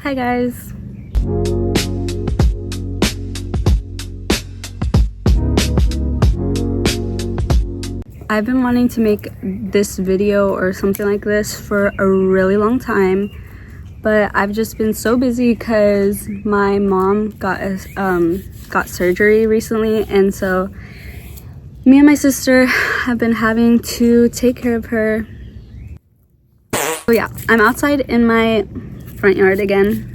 Hi guys. I've been wanting to make this video or something like this for a really long time, but I've just been so busy because my mom got surgery recently, and so me and my sister have been having to take care of her. So yeah, I'm outside in my front yard again.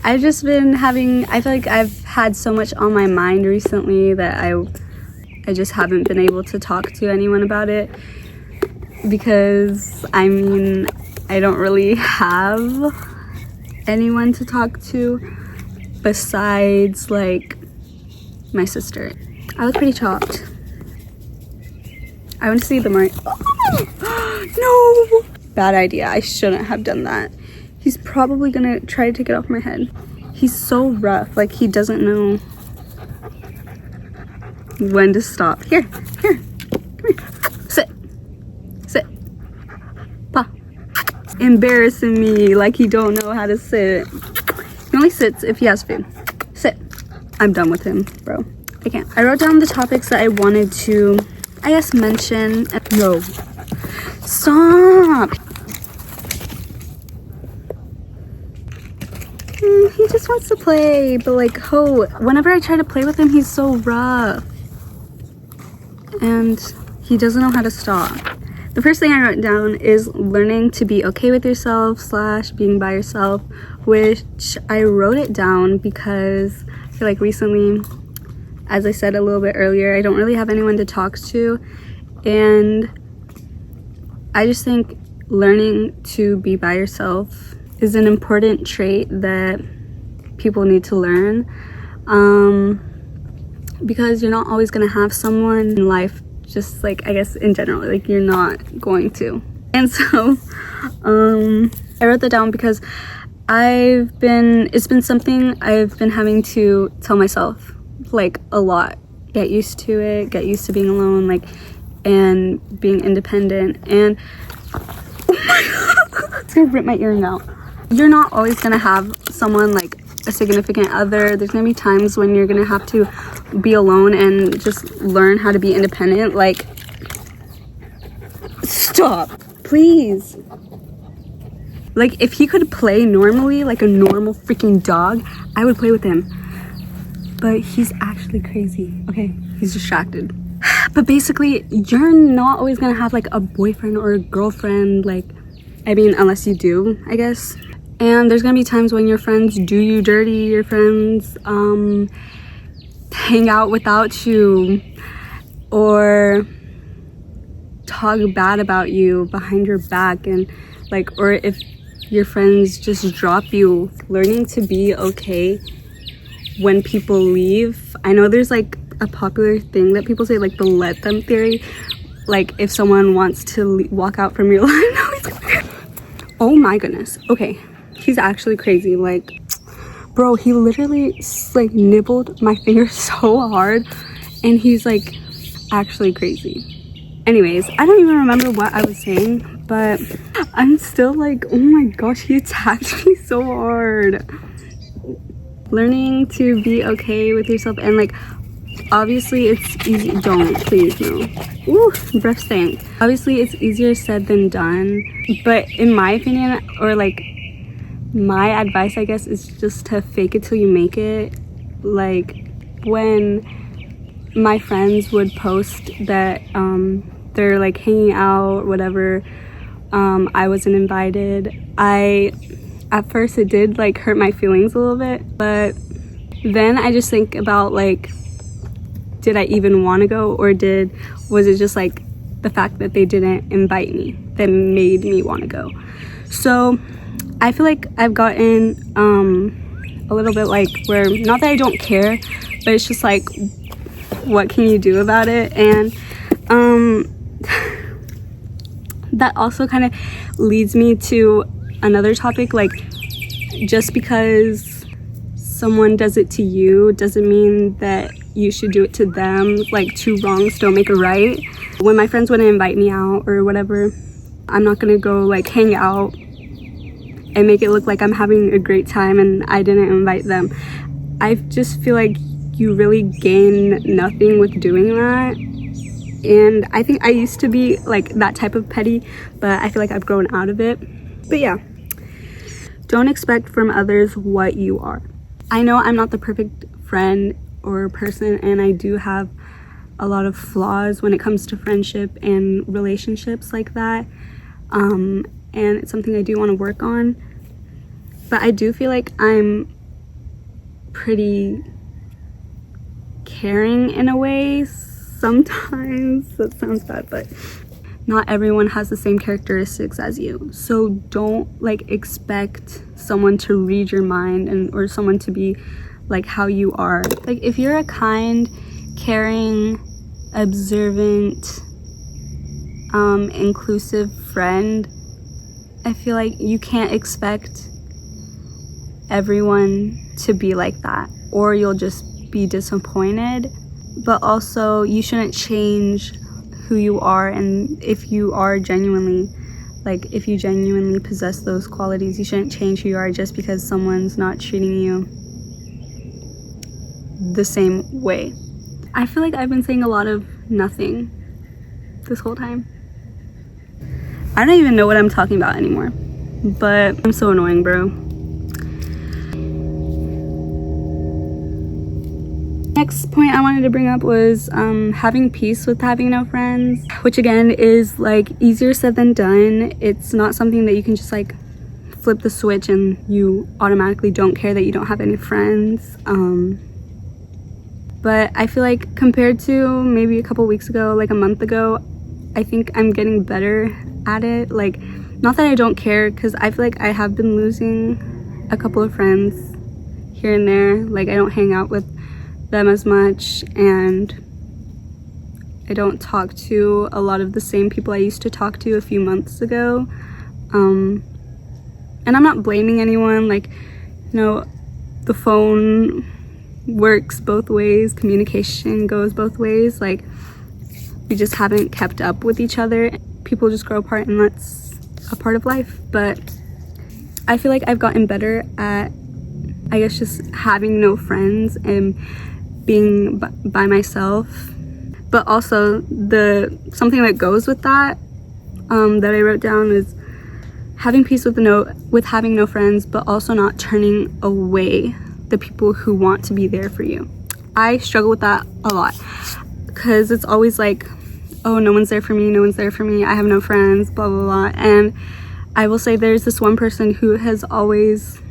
I've just been I feel like I've had so much on my mind recently that I just haven't been able to talk to anyone about it, because I mean, I don't really have anyone to talk to besides like my sister. I look pretty chopped. I want to see the mark. Oh, no! Bad idea. I shouldn't have done that. He's probably gonna try to take it off my head. He's so rough. Like, he doesn't know when to stop. Here. Come here. Sit. Pa. Embarrassing me like he don't know how to sit. He only sits if he has food. Sit. I'm done with him, bro. I can't. I wrote down the topics that I wanted to, I guess, mention. No. Stop. He just wants to play, but like, whenever I try to play with him, he's so rough. And he doesn't know how to stop. The first thing I wrote down is learning to be okay with yourself / being by yourself, which I wrote it down because I feel like recently, as I said a little bit earlier, I don't really have anyone to talk to, and I just think learning to be by yourself is an important trait that people need to learn, because you're not always going to have someone in life, just like, I guess in general, like, you're not going to. And so I wrote that down because it's been something I've been having to tell myself like a lot. Get used to it, get used to being alone, like, and being independent. And oh my god, it's gonna rip my earring out. You're not always gonna have someone like a significant other. There's gonna be times when you're gonna have to be alone and just learn how to be independent. Like, stop, please. Like, if he could play normally, like a normal freaking dog, I would play with him. But he's actually crazy. Okay, he's distracted. But basically, you're not always gonna have like a boyfriend or a girlfriend. Like, I mean, unless you do, I guess. And there's gonna be times when your friends do you dirty, your friends hang out without you, or talk bad about you behind your back, and like, or if your friends just drop you. Learning to be okay when people leave. I know there's like a popular thing that people say, like the let them theory. Like, if someone wants to walk out from your life. Oh my goodness. Okay, he's actually crazy. Like, bro, he literally like nibbled my finger so hard, and he's like actually crazy. Anyways, I don't even remember what I was saying, but I'm still like, oh my gosh, he attacked me so hard. Learning to be okay with yourself, and like, obviously it's easy. Don't, please, no. Ooh, breath stank. Obviously it's easier said than done, but in my opinion, or like my advice, I guess, is just to fake it till you make it. Like, when my friends would post that they're like hanging out, whatever, I wasn't invited, at first it did like hurt my feelings a little bit, but then I just think about like, did I even want to go, or was it just like the fact that they didn't invite me that made me want to go? So I feel like I've gotten a little bit like, where, not that I don't care, but it's just like, what can you do about it? And that also kind of leads me to another topic. Like, just because someone does it to you doesn't mean that you should do it to them. Like, two wrongs don't make a right. When my friends wouldn't invite me out or whatever, I'm not gonna go like hang out and make it look like I'm having a great time and I didn't invite them. I just feel like you really gain nothing with doing that. And I think I used to be like that type of petty, but I feel like I've grown out of it. But yeah, don't expect from others what you are. I know I'm not the perfect friend or person, and I do have a lot of flaws when it comes to friendship and relationships like that. And it's something I do want to work on. But I do feel like I'm pretty caring in a way sometimes. That sounds bad, but not everyone has the same characteristics as you. So don't like expect someone to read your mind or someone to be like how you are. Like if you're a kind, caring, observant, inclusive friend, I feel like you can't expect everyone to be like that, or you'll just be disappointed. But also you shouldn't change who you are, and if you genuinely possess those qualities, you shouldn't change who you are just because someone's not treating you the same way. I feel like I've been saying a lot of nothing this whole time. I don't even know what I'm talking about anymore, but I'm so annoying, bro. Next point I wanted to bring up was having peace with having no friends, which again is like easier said than done. It's not something that you can just like flip the switch and you automatically don't care that you don't have any friends. But I feel like compared to maybe a couple weeks ago, like a month ago, I think I'm getting better at it. Like, not that I don't care, because I feel like I have been losing a couple of friends here and there. Like, I don't hang out with them as much, and I don't talk to a lot of the same people I used to talk to a few months ago. And I'm not blaming anyone. Like, you know, the phone works both ways, communication goes both ways. Like, we just haven't kept up with each other. People just grow apart, and that's a part of life. But I feel like I've gotten better at, I guess, just having no friends and being by myself. But also something that goes with that that I wrote down is having peace with having no friends, but also not turning away the people who want to be there for you. I struggle with that a lot, because it's always like, oh, no one's there for me, I have no friends, blah blah blah. And I will say there's this one person who has always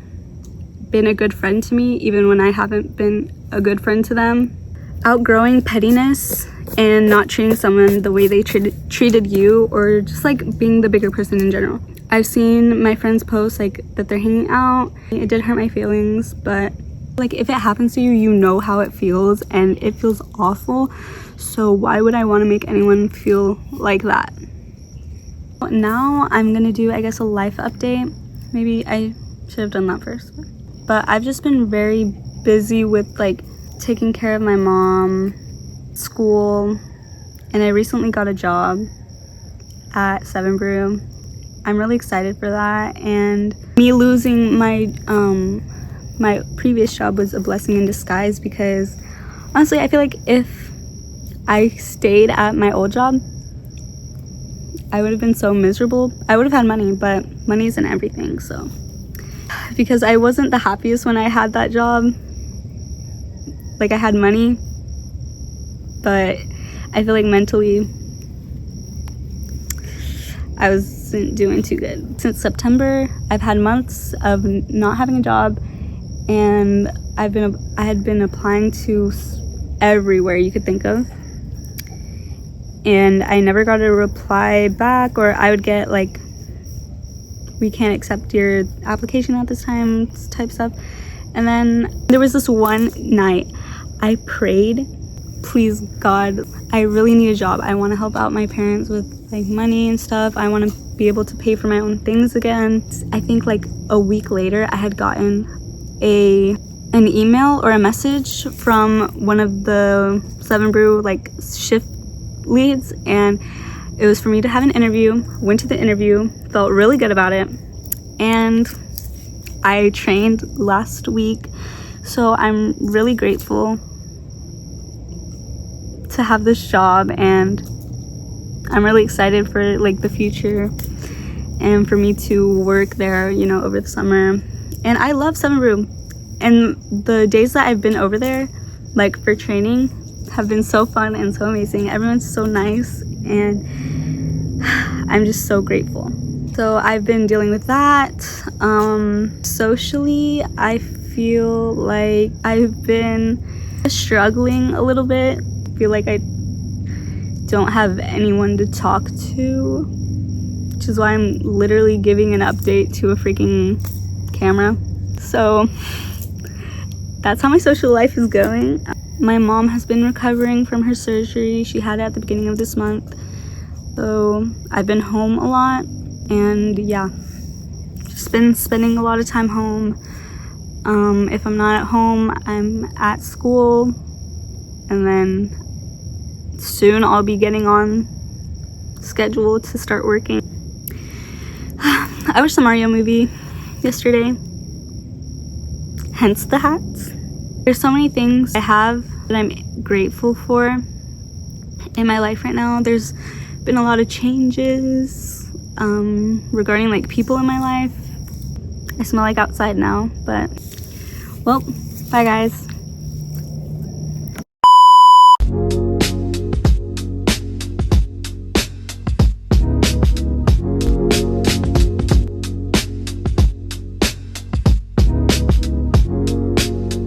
been a good friend to me, even when I haven't been a good friend to them. Outgrowing pettiness and not treating someone the way they treated you, or just like being the bigger person in general. I've seen my friends post like that they're hanging out. It did hurt my feelings, but like if it happens to you, you know how it feels, and it feels awful. So why would I want to make anyone feel like that? Now I'm gonna do, I guess, a life update. Maybe I should have done that first, but I've just been very busy with like taking care of my mom, school, and I recently got a job at 7 Brew. I'm really excited for that, and me losing my my previous job was a blessing in disguise, because honestly I feel like if I stayed at my old job, I would have been so miserable. I would have had money, but money isn't everything. So because I wasn't the happiest when I had that job. Like, I had money, but I feel like mentally I wasn't doing too good. Since September, I've had months of not having a job, and I had been applying to everywhere you could think of, and I never got a reply back, or I would get like, we can't accept your application at this time type stuff. And then there was this one night I prayed, please God, I really need a job. I want to help out my parents with like money and stuff. I want to be able to pay for my own things again. I think like a week later I had gotten an email or a message from one of the 7 Brew like shift leads, and it was for me to have an interview. Went to the interview, felt really good about it, and I trained last week, so I'm really grateful to have this job, and I'm really excited for like the future and for me to work there, you know, over the summer. And I love Seven Room, and the days that I've been over there like for training have been so fun and so amazing. Everyone's so nice, and I'm just so grateful. So I've been dealing with that. Socially, I feel like I've been struggling a little bit. I feel like I don't have anyone to talk to, which is why I'm literally giving an update to a freaking camera. So that's how my social life is going. My mom has been recovering from her surgery. She had it at the beginning of this month. So I've been home a lot, and yeah, just been spending a lot of time home. If I'm not at home, I'm at school, and then soon I'll be getting on schedule to start working. I watched the Mario movie yesterday, hence the hats. There's so many things I have that I'm grateful for in my life right now. There's been a lot of changes regarding like people in my life. I smell like outside now, but well, bye guys.